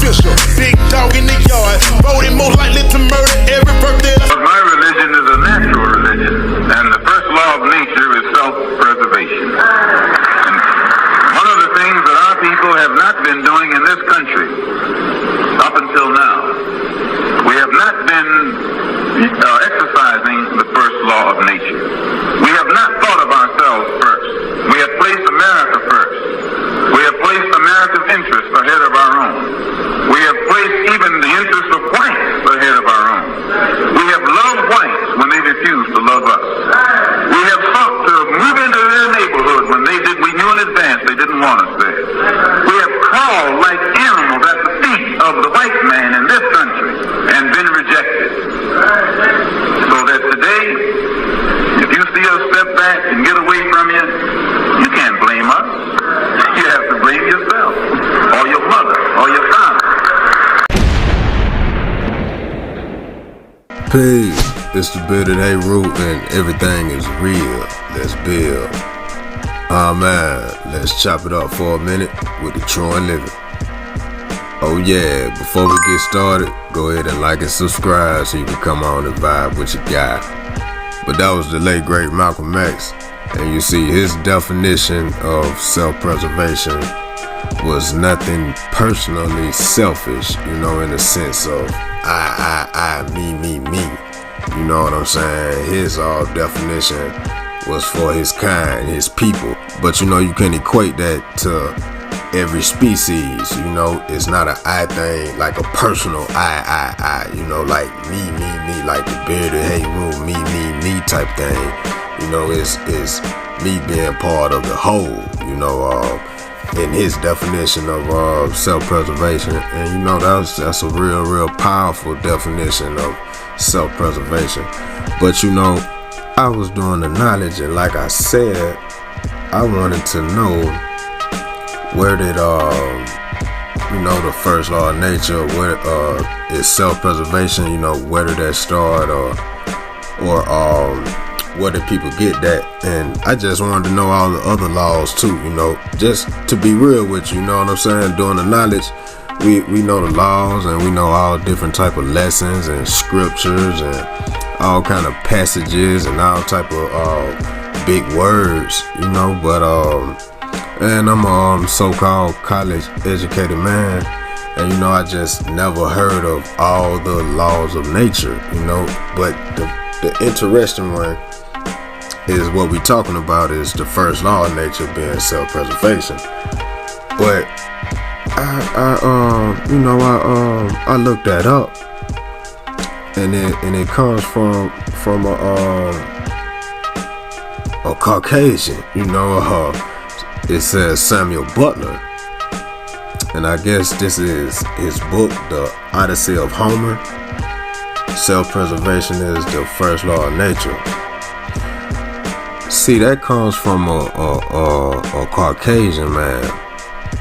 official. Big dog in the yard, voting most likely to murder every birthday. But my religion is a natural religion, and the first law of nature is self-preservation. And one of the things that our people have not been doing in this country up until now, we have not been exercising the first law of nature. We have not thought of ourselves first. We have placed America first. We have placed America's interests ahead of our own. We have placed even the interests of whites ahead of our own. We have loved whites when they refused to love us. We have sought to move into their neighborhood when we knew in advance they didn't want us there. We have crawled like animals at the feet of the white man in this country and been rejected. So that today, if you see us step back and get away from you, you can't blame us. You have to blame yourself, or your mother, or your father. Peace. It's the bearded Heru, and everything is real. Let's build. Man, let's chop it up for a minute with the true and living. Oh yeah, before we get started, go ahead and like and subscribe so you can come on and vibe with your guy. But that was the late great Malcolm X, and you see his definition of self-preservation was nothing personally selfish, in the sense of I, me. You know what I'm saying? His definition was for his kind, his people. But you can equate that to every species, it's not an I thing, like a personal I, like me, like the bearded Heru, me type thing. It's me being part of the whole, in his definition of self-preservation. And that's a real powerful definition of self-preservation. But I was doing the knowledge, and like I said, I wanted to know where did the first law of nature, where is self-preservation, where did that start, or where did people get that? And I just wanted to know all the other laws too, just to be real with you, know what I'm saying? Doing the knowledge, we know the laws, and we know all different type of lessons and scriptures and all kind of passages and all type of big words, but and I'm a so-called college educated man, and I just never heard of all the laws of nature, but the interesting one is what we talking about is the first law of nature being self-preservation. But I looked that up, and it comes from a Caucasian, it says Samuel Butler, and I guess this is his book, The Odyssey of Homer. Self-preservation is the first law of nature. See, that comes from a Caucasian man.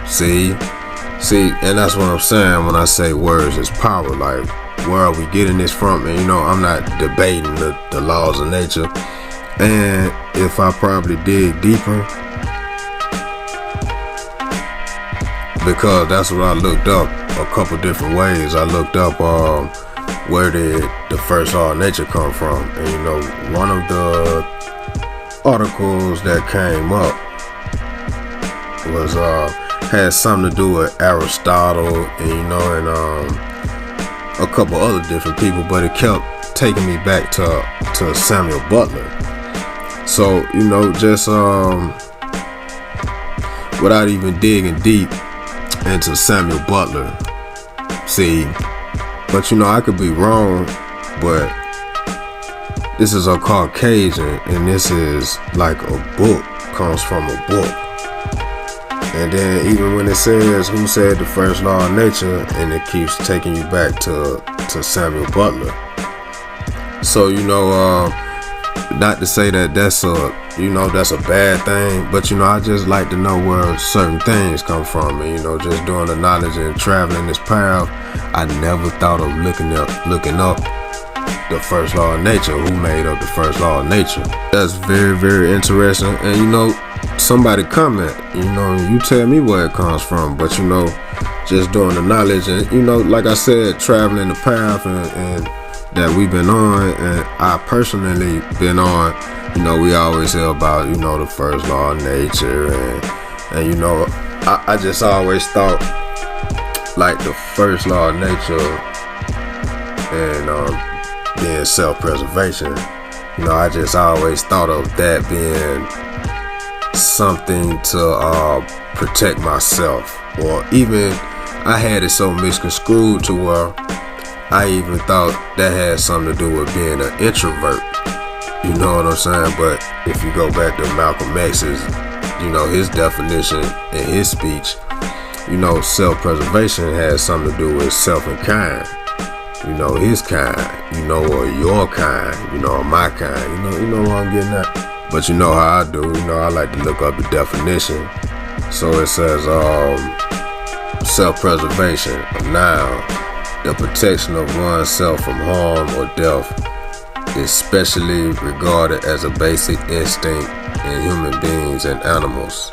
See, and that's what I'm saying when I say words is power. Like, where are we getting this from? And I'm not debating the laws of nature. And if I probably dig deeper, because that's what I looked up a couple different ways. I looked up where did the first law of nature come from, and one of the articles that came up was had something to do with Aristotle, and a couple other different people, but it kept taking me back to Samuel Butler. So just without even digging deep into Samuel Butler, see, but I could be wrong, but this is a Caucasian, and this is like a book, comes from a book. And then even when it says who said the first law of nature, and it keeps taking you back to Samuel Butler. So not to say that that's a bad thing, but I just like to know where certain things come from, and just doing the knowledge and traveling this path, I never thought of looking up the first law of nature, who made up the first law of nature. That's very, very interesting. And somebody comment, you tell me where it comes from, but just doing the knowledge and, like I said, traveling the path and that we've been on, and I personally been on. We always hear about, the first law of nature, and I just always thought like the first law of nature and being self-preservation. I just always thought of that being something to protect myself, or even I had it so misconstrued to where I even thought that had something to do with being an introvert. You know what I'm saying? But if you go back to Malcolm X's, his definition in his speech, self-preservation has something to do with self and kind. His kind, or your kind, or my kind. You know what I'm getting at? But you know how I do. I like to look up the definition. So it says, self-preservation, now, the protection of oneself from harm or death is specially regarded as a basic instinct in human beings and animals.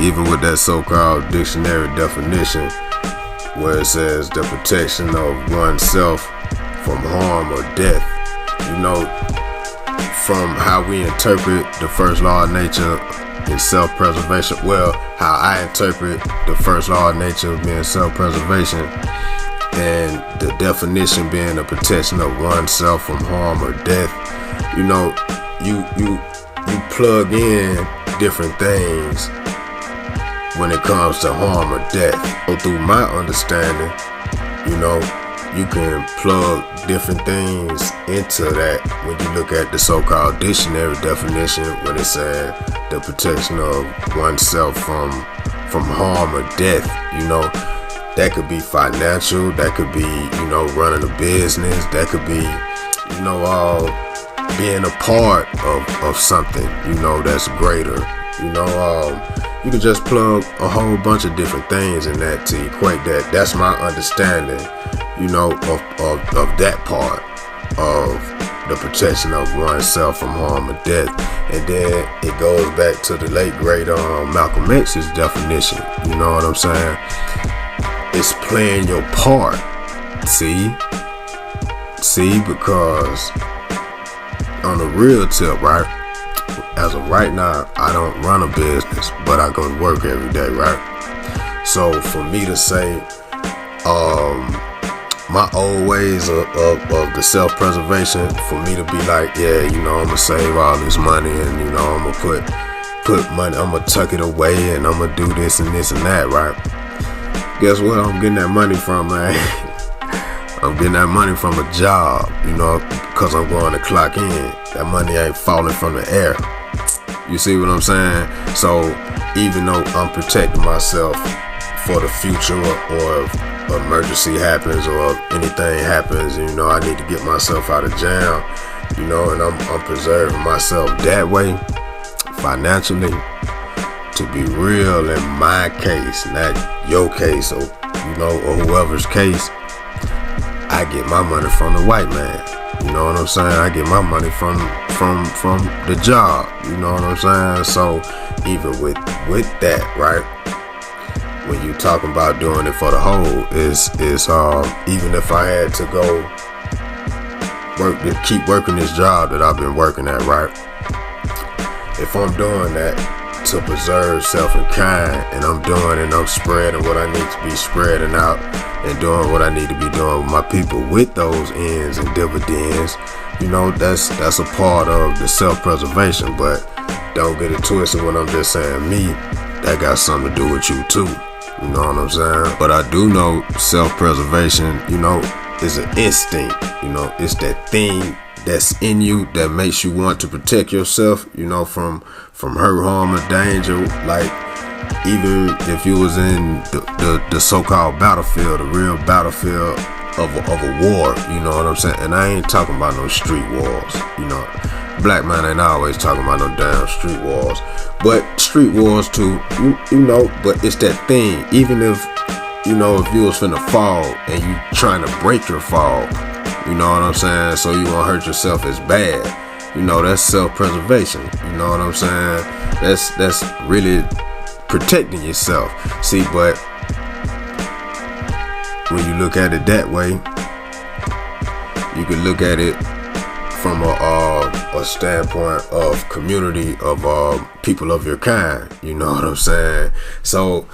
Even with that so-called dictionary definition, where it says the protection of oneself from harm or death, from how we interpret the first law of nature in self-preservation, well, how I interpret the first law of nature being self-preservation, and the definition being the protection of oneself from harm or death, you plug in different things when it comes to harm or death. So through my understanding, you can plug different things into that when you look at the so-called dictionary definition, when it said the protection of oneself from harm or death. That could be financial, that could be, running a business, that could be, being a part of something, that's greater. You could just plug a whole bunch of different things in that to equate that. That's my understanding, of that part of the protection of oneself from harm or death. And then it goes back to the late great Malcolm X's definition. You know what I'm saying? It's playing your part. See, because on the real tip, right? As of right now, I don't run a business, but I go to work every day, right? So for me to say, my old ways of the self-preservation, for me to be like, yeah, I'm gonna save all this money, and I'm gonna put money, I'm gonna tuck it away, and I'm gonna do this and this and that, right? Guess what I'm getting that money from, man? I'm getting that money from a job, because I'm going to clock in. That money ain't falling from the air. You see what I'm saying? So even though I'm protecting myself for the future, or if emergency happens, or if anything happens, I need to get myself out of jail, and I'm preserving myself that way, financially, to be real in my case, not your case, or or whoever's case. I get my money from the white man. You know what I'm saying? I get my money from the job. You know what I'm saying? So even with that, right? When you talking about doing it for the whole, is even if I had to go keep working this job that I've been working at, right? If I'm doing that to preserve self and kind, and I'm spreading what I need to be spreading out, and doing what I need to be doing with my people with those ends and dividends, that's a part of the self-preservation. But don't get it twisted when I'm just saying me, that got something to do with you too. You know what I'm saying? But I do know self-preservation, is an instinct. It's that thing that's in you that makes you want to protect yourself, from hurt, harm, or danger. Like, even if you was in the so-called battlefield, the real battlefield of a war, you know what I'm saying? And I ain't talking about no street wars, Black man ain't always talking about no damn street wars, but street wars too, but it's that thing. Even if, if you was finna fall and you trying to break your fall, you know what I'm saying? So you won't hurt yourself as bad. That's self-preservation. You know what I'm saying? That's really protecting yourself. See, but when you look at it that way, you can look at it from a standpoint of community of people of your kind. You know what I'm saying? So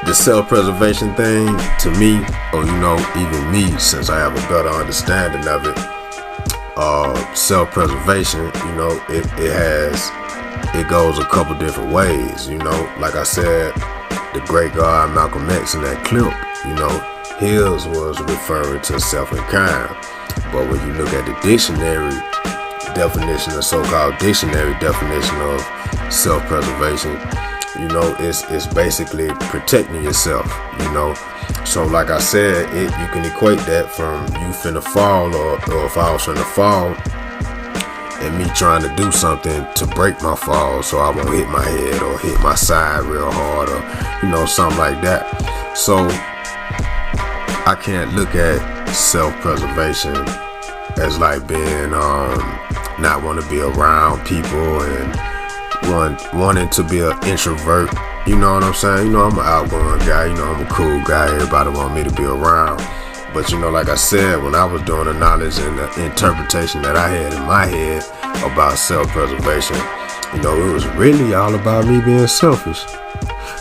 the self-preservation thing, to me, or even me, since I have a better understanding of it, self-preservation, it goes a couple different ways. Like I said, the great God Malcolm X in that clip, his was referring to self and kind. But when you look at the dictionary definition, the so-called dictionary definition of self-preservation, it's basically protecting yourself, So like I said, you can equate that from you finna fall, or if I was finna fall, and me trying to do something to break my fall so I won't hit my head or hit my side real hard, or something like that. So I can't look at self-preservation as like being not want to be around people and wanting to be an introvert. You know what I'm saying? I'm an outgoing guy. I'm a cool guy. Everybody want me to be around. But like I said, when I was doing the knowledge and the interpretation that I had in my head about self-preservation, it was really all about me being selfish.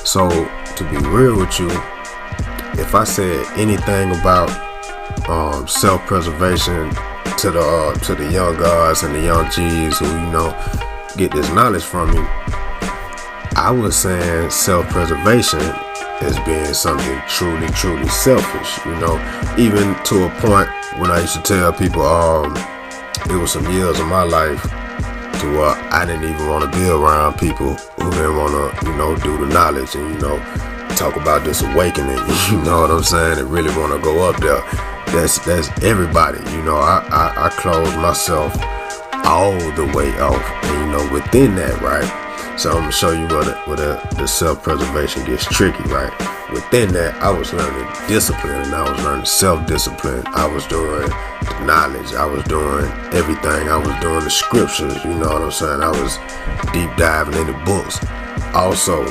So to be real with you, if I said anything about self-preservation to the young guys and the young G's who get this knowledge from me, I was saying self-preservation as being something truly, truly selfish. Even to a point when I used to tell people, it was some years of my life to where I didn't even want to be around people who didn't want to, do the knowledge and talk about this awakening. You know what I'm saying? And really want to go up there. That's everybody. I close myself all the way off, and within that, right? So I'm gonna show you where the self-preservation gets tricky, right? Within that, I was learning discipline, and I was learning self-discipline. I was doing the knowledge. I was doing everything. I was doing the scriptures. You know what I'm saying? I was deep diving into books. Also,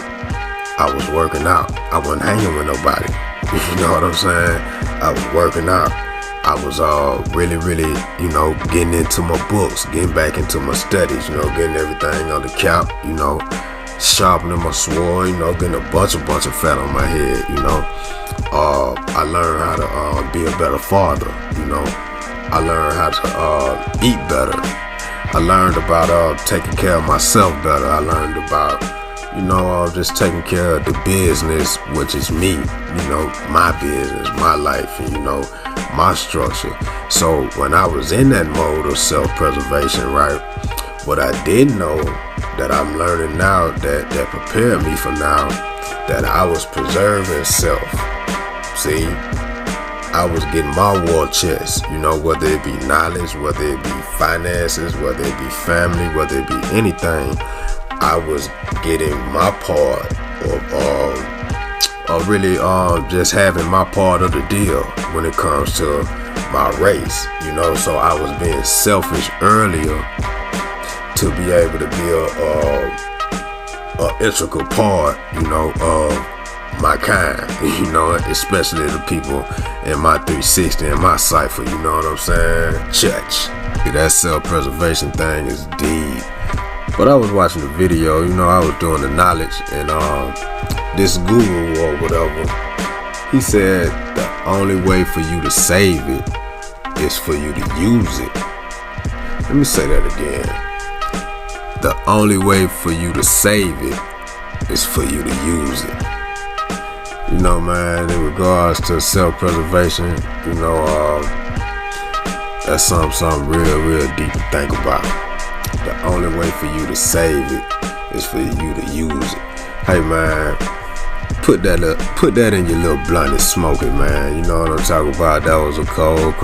I was working out. I wasn't hanging with nobody. You know what I'm saying? I was working out. I was really, really, getting into my books, getting back into my studies, getting everything on the cap, sharpening my sword, getting a bunch of fat on my head, I learned how to be a better father, I learned how to eat better. I learned about taking care of myself better. I learned about just taking care of the business, which is me, my business, my life, and, my structure. So when I was in that mode of self-preservation, right, what I didn't know that I'm learning now that prepared me for now, that I was preserving self. See, I was getting my war chest, whether it be knowledge, whether it be finances, whether it be family, whether it be anything. I was getting my part of really just having my part of the deal when it comes to my race, so I was being selfish earlier to be able to be a integral part, of my kind, especially the people in my 360 and my cipher, you know what I'm saying? Church. That self-preservation thing is deep. But I was watching the video, I was doing the knowledge, and this guru or whatever, he said the only way for you to save it is for you to use it. Let me say that again. The only way for you to save it is for you to use it. Man, in regards to self-preservation, that's something real deep to think about. The only way for you to save it is for you to use it. Hey man, put that in your little blunt and smoke it, man. You know what I'm talking about? That was a cold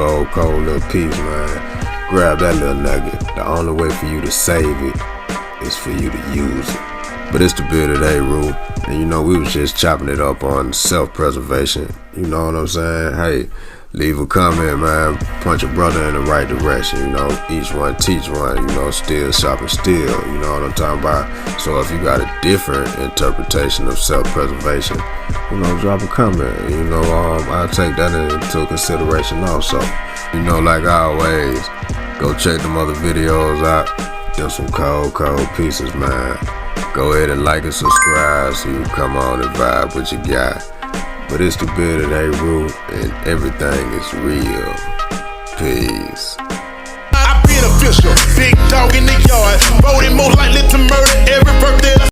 little piece, man. Grab that little nugget. The only way for you to save it is for you to use it. But it's the bearded Heru, and we was just chopping it up on self-preservation. You know what I'm saying? Hey, Leave a comment, man. Punch a brother in the right direction, you know. Each one teach one, you know. Still sharpen steel, you know what I'm talking about? So if you got a different interpretation of self-preservation, you know, drop a comment. You know, I'll take that into consideration also. You know, like always, go check them other videos out. Them some cold pieces, man. Go ahead and like and subscribe so you come on and vibe with your guy. But it's the bearded Heru, and everything is real. Peace. I been official, big dog in the yard, voted most likely to murder every